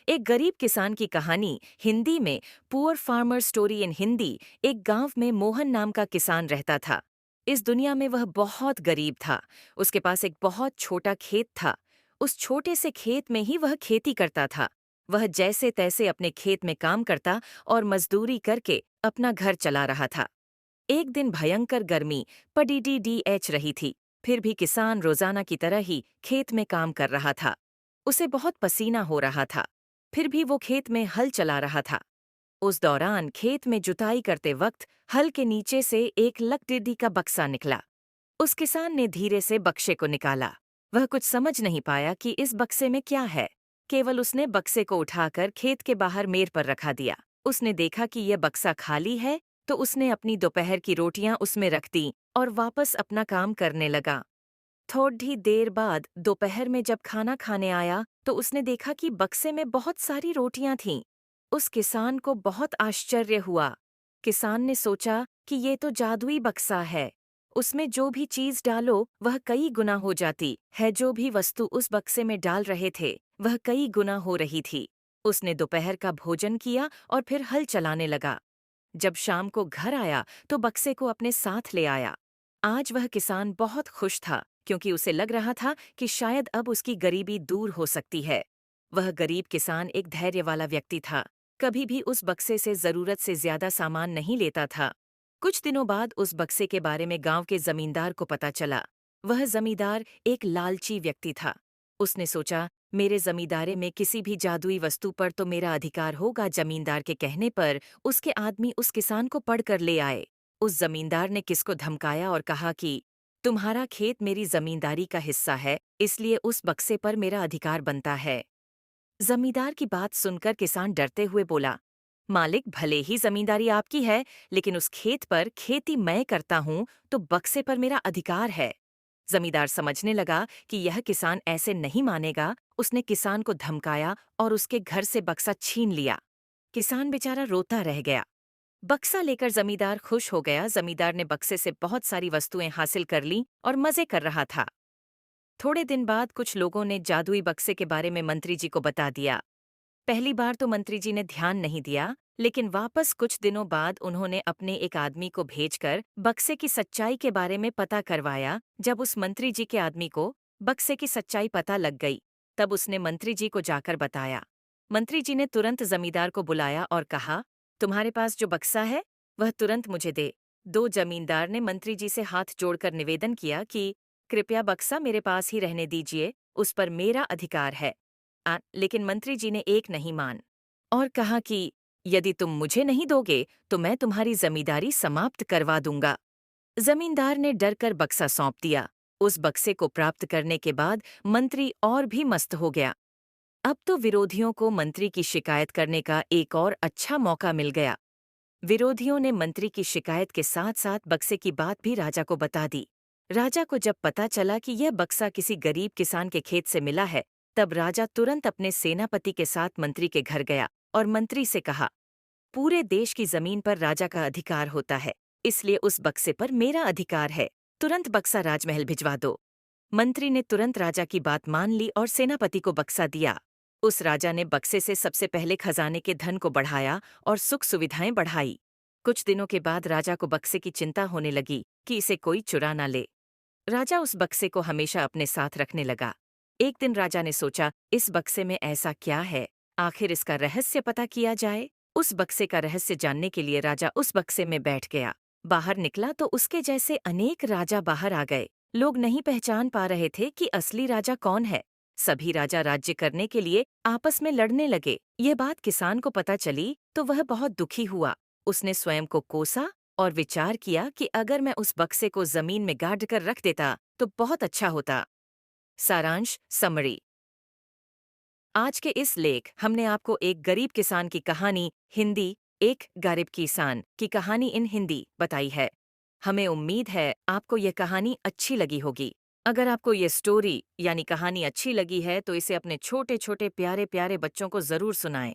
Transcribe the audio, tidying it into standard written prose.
एक गरीब किसान की कहानी हिंदी में। Poor farmer story in Hindi. एक गांव में मोहन नाम का किसान रहता था। इस दुनिया में वह बहुत गरीब था। उसके पास एक बहुत छोटा खेत था। उस छोटे से खेत में ही वह खेती करता था। वह जैसे तैसे अपने खेत में काम करता और मजदूरी करके अपना घर चला रहा था। एक दिन भयंकर गर्मी पडीडीडीएच रही थी। फिर भी किसान रोजाना की तरह ही खेत में काम कर रहा था। उसे बहुत पसीना हो रहा था। फिर भी वो खेत में हल चला रहा था। उस दौरान खेत में जुताई करते वक्त हल के नीचे से एक लकड़िड्डी का बक्सा निकला। उस किसान ने धीरे से बक्से को निकाला। वह कुछ समझ नहीं पाया कि इस बक्से में क्या है। केवल उसने बक्से को उठाकर खेत के बाहर मेड़ पर रखा दिया। उसने देखा कि यह बक्सा खाली है, तो उसने अपनी दोपहर की रोटियां उसमें रख दी और वापस अपना काम करने लगा। थोड़ी देर बाद दोपहर में जब खाना खाने आया तो उसने देखा कि बक्से में बहुत सारी रोटियां थीं। उस किसान को बहुत आश्चर्य हुआ। किसान ने सोचा कि ये तो जादुई बक्सा है। उसमें जो भी चीज डालो वह कई गुना हो जाती है। जो भी वस्तु उस बक्से में डाल रहे थे वह कई गुना हो रही थी। उसने दोपहर का भोजन किया और फिर हल चलाने लगा। जब शाम को घर आया तो बक्से को अपने साथ ले आया। आज वह किसान बहुत खुश था क्योंकि उसे लग रहा था कि शायद अब उसकी गरीबी दूर हो सकती है। वह गरीब किसान एक धैर्य वाला व्यक्ति था। कभी भी उस बक्से से जरूरत से ज्यादा सामान नहीं लेता था। कुछ दिनों बाद उस बक्से के बारे में गांव के जमींदार को पता चला। वह जमींदार एक लालची व्यक्ति था। उसने सोचा, मेरे जमींदारे में किसी भी जादुई वस्तु पर तो मेरा अधिकार होगा। जमींदार के कहने पर उसके आदमी उस किसान को पढ़कर ले आए। उस जमींदार ने किसको धमकाया और कहा कि तुम्हारा खेत मेरी जमींदारी का हिस्सा है, इसलिए उस बक्से पर मेरा अधिकार बनता है। जमींदार की बात सुनकर किसान डरते हुए बोला, मालिक, भले ही जमींदारी आपकी है, लेकिन उस खेत पर खेती मैं करता हूं, तो बक्से पर मेरा अधिकार है। जमींदार समझने लगा कि यह किसान ऐसे नहीं मानेगा। उसने किसान को धमकाया और उसके घर से बक्सा छीन लिया। किसान बेचारा रोता रह गया। बक्सा लेकर जमींदार खुश हो गया। जमींदार ने बक्से से बहुत सारी वस्तुएं हासिल कर लीं और मजे कर रहा था। थोड़े दिन बाद कुछ लोगों ने जादुई बक्से के बारे में मंत्री जी को बता दिया। पहली बार तो मंत्री जी ने ध्यान नहीं दिया, लेकिन वापस कुछ दिनों बाद उन्होंने अपने एक आदमी को भेजकर बक्से की सच्चाई के बारे में पता करवाया। जब उस मंत्री जी के आदमी को बक्से की सच्चाई पता लग गई, तब उसने मंत्री जी को जाकर बताया। मंत्री जी ने तुरंत जमींदार को बुलाया और कहा, तुम्हारे पास जो बक्सा है वह तुरंत मुझे दे दो। जमींदार ने मंत्री जी से हाथ जोड़कर निवेदन किया कि कृपया बक्सा मेरे पास ही रहने दीजिए, उस पर मेरा अधिकार है। लेकिन मंत्री जी ने एक नहीं मान और कहा कि यदि तुम मुझे नहीं दोगे तो मैं तुम्हारी जमींदारी समाप्त करवा दूंगा। जमींदार ने डरकर बक्सा सौंप दिया। उस बक्से को प्राप्त करने के बाद मंत्री और भी मस्त हो गया। अब तो विरोधियों को मंत्री की शिकायत करने का एक और अच्छा मौका मिल गया। विरोधियों ने मंत्री की शिकायत के साथ साथ बक्से की बात भी राजा को बता दी। राजा को जब पता चला कि यह बक्सा किसी गरीब किसान के खेत से मिला है, तब राजा तुरंत अपने सेनापति के साथ मंत्री के घर गया और मंत्री से कहा, पूरे देश की जमीन पर राजा का अधिकार होता है, इसलिए उस बक्से पर मेरा अधिकार है। तुरंत बक्सा राजमहल भिजवा दो। मंत्री ने तुरंत राजा की बात मान ली और सेनापति को बक्सा दिया। उस राजा ने बक्से से सबसे पहले खजाने के धन को बढ़ाया और सुख सुविधाएं बढ़ाई। कुछ दिनों के बाद राजा को बक्से की चिंता होने लगी कि इसे कोई चुरा ना ले। राजा उस बक्से को हमेशा अपने साथ रखने लगा। एक दिन राजा ने सोचा, इस बक्से में ऐसा क्या है, आखिर इसका रहस्य पता किया जाए। उस बक्से का रहस्य जानने के लिए राजा उस बक्से में बैठ गया। बाहर निकला तो उसके जैसे अनेक राजा बाहर आ गए। लोग नहीं पहचान पा रहे थे कि असली राजा कौन है। सभी राजा राज्य करने के लिए आपस में लड़ने लगे। यह बात किसान को पता चली तो वह बहुत दुखी हुआ। उसने स्वयं को कोसा और विचार किया कि अगर मैं उस बक्से को जमीन में गाड़ कर रख देता तो बहुत अच्छा होता। सारांश समरी। आज के इस लेख हमने आपको एक गरीब किसान की कहानी हिंदी, एक गरीब किसान की कहानी इन हिंदी बताई है। हमें उम्मीद है आपको यह कहानी अच्छी लगी होगी। अगर आपको ये स्टोरी यानी कहानी अच्छी लगी है तो इसे अपने छोटे छोटे प्यारे प्यारे बच्चों को जरूर सुनाएं।